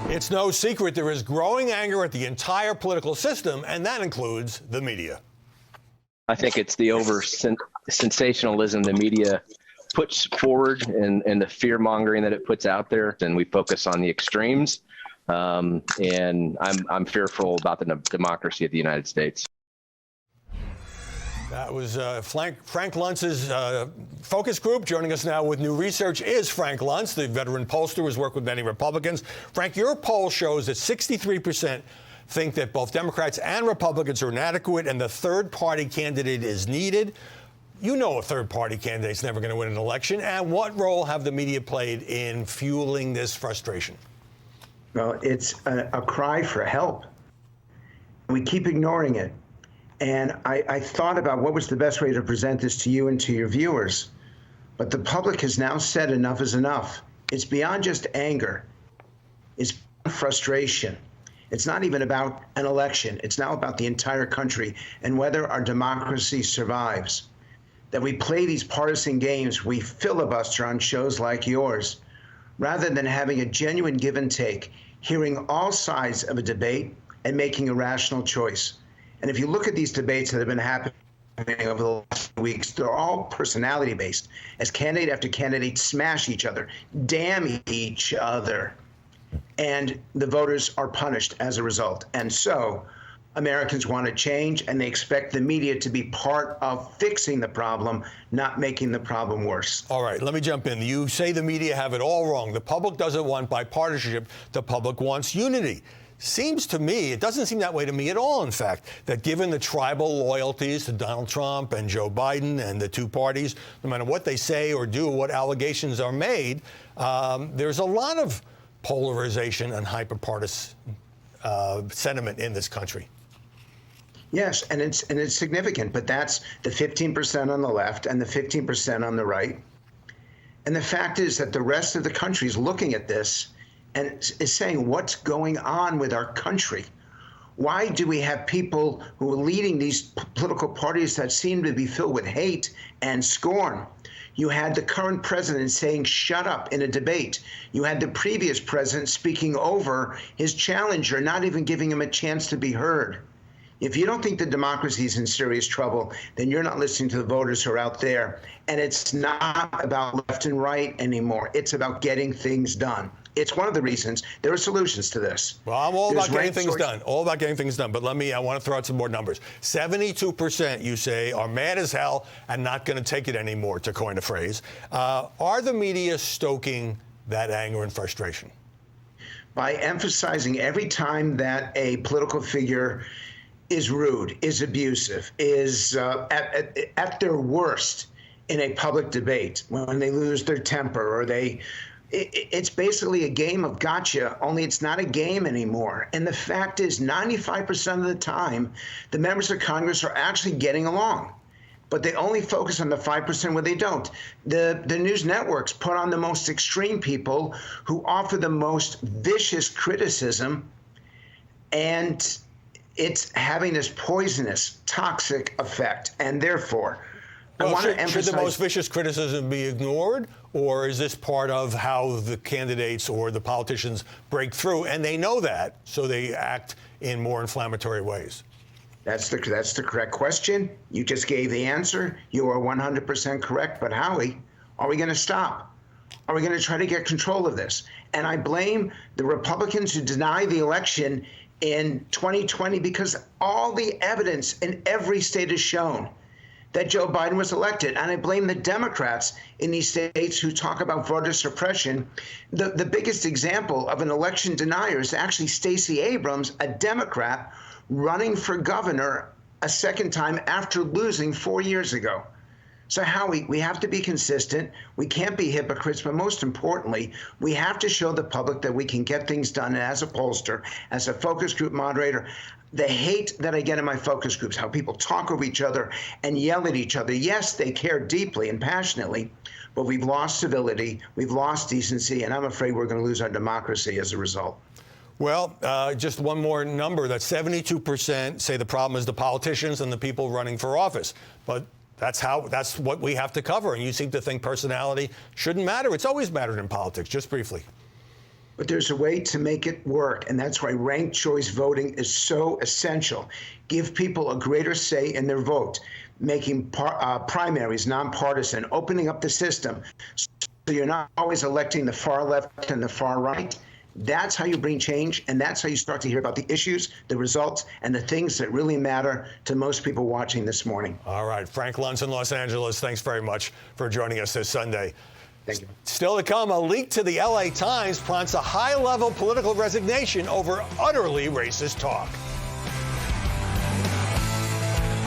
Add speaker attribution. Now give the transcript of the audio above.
Speaker 1: It's no secret there is growing anger at the entire political system, and that includes the media.
Speaker 2: I think it's the sensationalism the media puts forward and the fear mongering that it puts out there, and we focus on the extremes. And I'm fearful about the democracy of the United States.
Speaker 1: That was Frank Luntz's focus group. Joining us now with new research is Frank Luntz, the veteran pollster who's worked with many Republicans. Frank, your poll shows that 63% think that both Democrats and Republicans are inadequate and the third-party candidate is needed. You know a third-party candidate's never going to win an election. And what role have the media played in fueling this frustration?
Speaker 3: Well, it's a cry for help. We keep ignoring it. And I thought about what was the best way to present this to you and to your viewers. But the public has now said enough is enough. It's beyond just anger. It's frustration. It's not even about an election. It's now about the entire country and whether our democracy survives. That we play these partisan games, we filibuster on shows like yours, rather than having a genuine give and take, hearing all sides of a debate and making a rational choice. And if you look at these debates that have been happening over the last weeks, they're all personality-based, as candidate after candidate smash each other, damn each other, and the voters are punished as a result. And so Americans want to change, and they expect the media to be part of fixing the problem, not making the problem worse.
Speaker 1: All right, let me jump in. You say the media have it all wrong. The public doesn't want bipartisanship. The public wants unity. Seems to me, it doesn't seem that way to me at all, in fact, that given the tribal loyalties to Donald Trump and Joe Biden and the two parties, no matter what they say or do, what allegations are made, there's a lot of polarization and hyperpartisan sentiment in this country.
Speaker 3: Yes, and it's significant, but that's the 15% on the left and the 15% on the right. And the fact is that the rest of the country is looking at this and is saying, what's going on with our country? Why do we have people who are leading these political parties that seem to be filled with hate and scorn? You had the current president saying, shut up, in a debate. You had the previous president speaking over his challenger, not even giving him a chance to be heard. If you don't think the democracy is in serious trouble, then you're not listening to the voters who are out there. And it's not about left and right anymore. It's about getting things done. It's one of the reasons there are solutions to this.
Speaker 1: Well, I'm all about getting things done, all about getting things done. But I want to throw out some more numbers. 72%, you say, are mad as hell and not going to take it anymore, to coin a phrase. Are the media stoking that anger and frustration?
Speaker 3: By emphasizing every time that a political figure is rude, is abusive, is at their worst in a public debate, when they lose their temper or it's basically a game of gotcha, only it's not a game anymore. And the fact is 95% of the time, the members of Congress are actually getting along, but they only focus on the 5% where they don't. The news networks put on the most extreme people who offer the most vicious criticism, and it's having this poisonous, toxic effect. And therefore, I want to emphasize—
Speaker 1: should the most vicious criticism be ignored, or is this part of how the candidates or the politicians break through, and they know that, so they act in more inflammatory ways?
Speaker 3: That's the correct question. You just gave the answer. You are 100% correct. But Howie, are we going to stop? Are we going to try to get control of this? And I blame the Republicans who denied the election in 2020 because all the evidence in every state has shown that Joe Biden was elected. And I blame the Democrats in these states who talk about voter suppression. The biggest example of an election denier is actually Stacey Abrams, a Democrat, running for governor a second time after losing 4 years ago. So Howie, we have to be consistent. We can't be hypocrites, but most importantly, we have to show the public that we can get things done. And as a pollster, as a focus group moderator, the hate that I get in my focus groups, how people talk over each other and yell at each other. Yes, they care deeply and passionately, but we've lost civility, we've lost decency, and I'm afraid we're going to lose our democracy as a result.
Speaker 1: Well, just one more number, that 72% say the problem is the politicians and the people running for office. But that's what we have to cover. And you seem to think personality shouldn't matter. It's always mattered in politics. Just briefly.
Speaker 3: but there's a way to make it work, and that's why ranked choice voting is so essential. Give people a greater say in their vote, making primaries nonpartisan, opening up the system so you're not always electing the far left and the far right. That's how you bring change, and that's how you start to hear about the issues, the results, and the things that really matter to most people watching this morning.
Speaker 1: All right, Frank Luntz in Los Angeles, thanks very much for joining us this Sunday.
Speaker 3: Thank you.
Speaker 1: Still to come, a leak to the LA Times prompts a high-level political resignation over utterly racist talk.